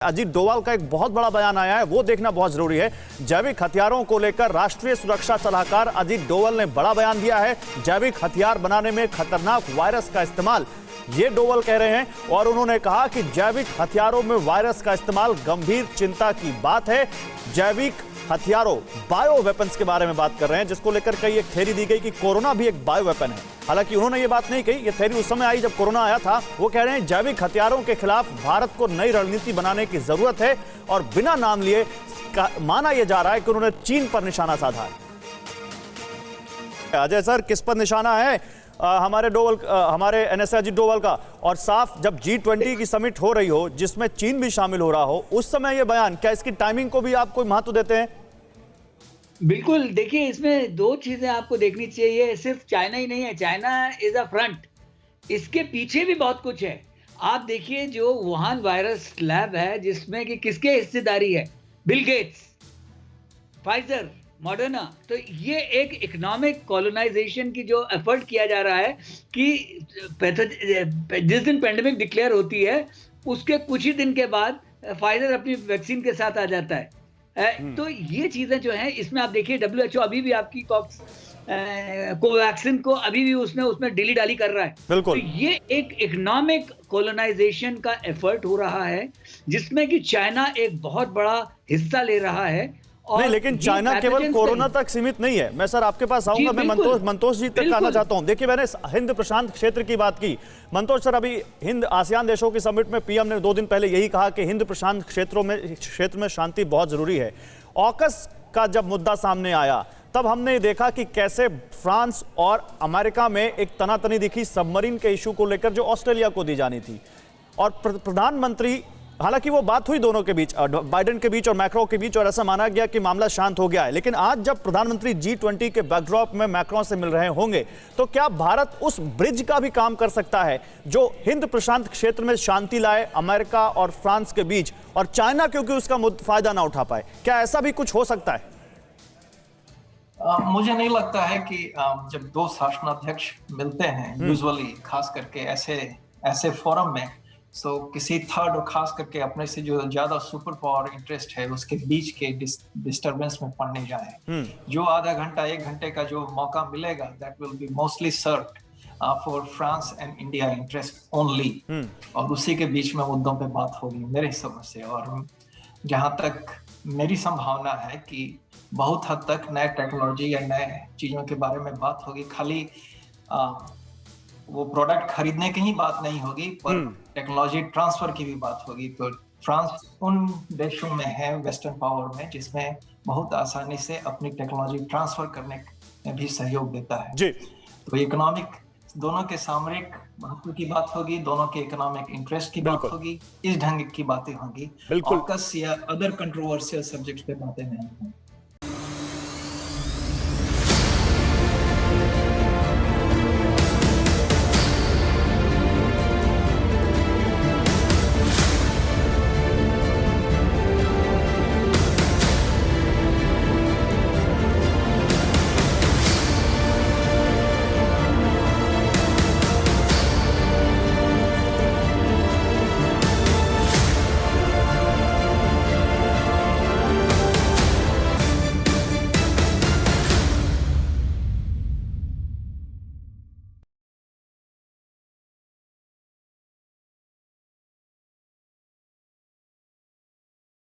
अजीत डोवाल का एक बहुत बड़ा बयान आया है, वो देखना बहुत जरूरी है। जैविक हथियारों को लेकर राष्ट्रीय सुरक्षा सलाहकार अजीत डोवाल ने बड़ा बयान दिया है। जैविक हथियार बनाने में खतरनाक वायरस का इस्तेमाल, ये डोवाल कह रहे हैं। और उन्होंने कहा कि जैविक हथियारों में वायरस का इस्तेमाल गंभीर चिंता की बात है। जैविक हथियारों, बायो वेपन्स के बारे में बात कर रहे हैं, जिसको लेकर कई एक थ्योरी दी गई कि कोरोना भी एक बायो वेपन है। हालांकि उन्होंने ये बात नहीं कही, ये थ्योरी उस समय आई जब कोरोना आया था। वो कह रहे हैं जैविक हथियारों के खिलाफ भारत को नई रणनीति बनाने की जरूरत है। और बिना नाम लिए माना यह जा रहा है कि उन्होंने चीन पर निशाना साधा है। अजय सर, किस पर निशाना है हमारे एनएसए अजीत डोवाल का? और साफ जब G20 की समिट हो रही हो जिसमें चीन भी शामिल हो रहा हो, उस समय ये बयान, क्या इसकी टाइमिंग को भी आप कोई महत्व देते हैं? बिल्कुल, देखिए इसमें दो चीजें आपको देखनी चाहिए। सिर्फ चाइना ही नहीं है, चाइना इज अ फ्रंट, इसके पीछे भी बहुत कुछ है। आप देखिए जो वुहान वायरस लैब है जिसमें कि किसके हिस्सेदारी है, बिल गेट्स, फाइजर, मॉडर्ना। तो ये एक इकोनॉमिक कॉलोनाइजेशन की जो एफर्ट किया जा रहा है कि जिस दिन पेंडेमिक डिक्लेयर होती है उसके कुछ ही दिन के बाद फाइजर अपनी वैक्सीन के साथ आ जाता है। तो ये चीजें जो हैं, इसमें आप देखिए WHO अभी भी आपकी कोवैक्सिन को अभी भी उसमें डिली डाली कर रहा है। बिल्कुल। तो ये एक इकोनॉमिक कॉलोनाइजेशन का एफर्ट हो रहा है जिसमें कि चाइना एक बहुत बड़ा हिस्सा ले रहा है। और नहीं, लेकिन चाइना केवल कोरोना तक सीमित नहीं है। मैं सर आपके पास आऊंगा, मैं मंतोष जी तक आना चाहता हूं। देखिए, मैंने हिंद प्रशांत क्षेत्र की बात की। मंतोष सर, अभी हिंद आसियान देशों की समिट में पीएम ने 2 दिन पहले यही कहा कि हिंद प्रशांत क्षेत्र में शांति बहुत जरूरी है। ऑकस का जब मुद्दा सामने आया तब हमने देखा कि कैसे फ्रांस और अमेरिका में एक तनातनी दिखी सबमरीन के इशू को लेकर जो ऑस्ट्रेलिया को दी जानी थी। और प्रधानमंत्री, हालांकि वो बात हुई दोनों के बीच, बाइडेन के बीच और मैक्रो के बीच, और ऐसा माना गया कि मामला शांत हो गया है। लेकिन आज जब प्रधानमंत्री G20 के बैकड्रॉप में मैक्रो से मिल रहे होंगे, तो क्या भारत उस ब्रिज का भी काम कर सकता है जो हिंद प्रशांत क्षेत्र में शांति लाए अमेरिका और फ्रांस के बीच, और चाइना क्योंकि उसका फायदा ना उठा पाए? क्या ऐसा भी कुछ हो सकता है? मुझे नहीं लगता है कि जब 2 शासनाध्यक्ष मिलते हैं यूजुअली, खास करके ऐसे फोरम में, सो किसी थर्ड और खास करके अपने से जो ज्यादा सुपर पावर इंटरेस्ट है उसके बीच के डिस्टरबेंस में पड़ने जाए। जो आधा घंटा 1 घंटे का जो मौका मिलेगा, that will be mostly served for France and India interest only. और उसी के बीच में मुद्दों पे बात होगी मेरे समझ से। और जहां तक मेरी संभावना है कि बहुत हद तक नए टेक्नोलॉजी या नए चीजों के बारे में बात होगी। खाली वो प्रोडक्ट खरीदने की ही बात नहीं होगी, पर टेक्नोलॉजी ट्रांसफर की भी बात होगी। तो फ्रांस उन देशों में है, वेस्टर्न पावर में, जिसमें बहुत आसानी से अपनी टेक्नोलॉजी ट्रांसफर करने में भी सहयोग देता है जी। तो इकोनॉमिक, दोनों के सामरिक महत्व की बात होगी, दोनों के इकोनॉमिक इंटरेस्ट की बात होगी, इस ढंग की बातें होंगी। ऑकस या अदर कंट्रोवर्शियल सब्जेक्ट्स पे बातें नहीं होंगी।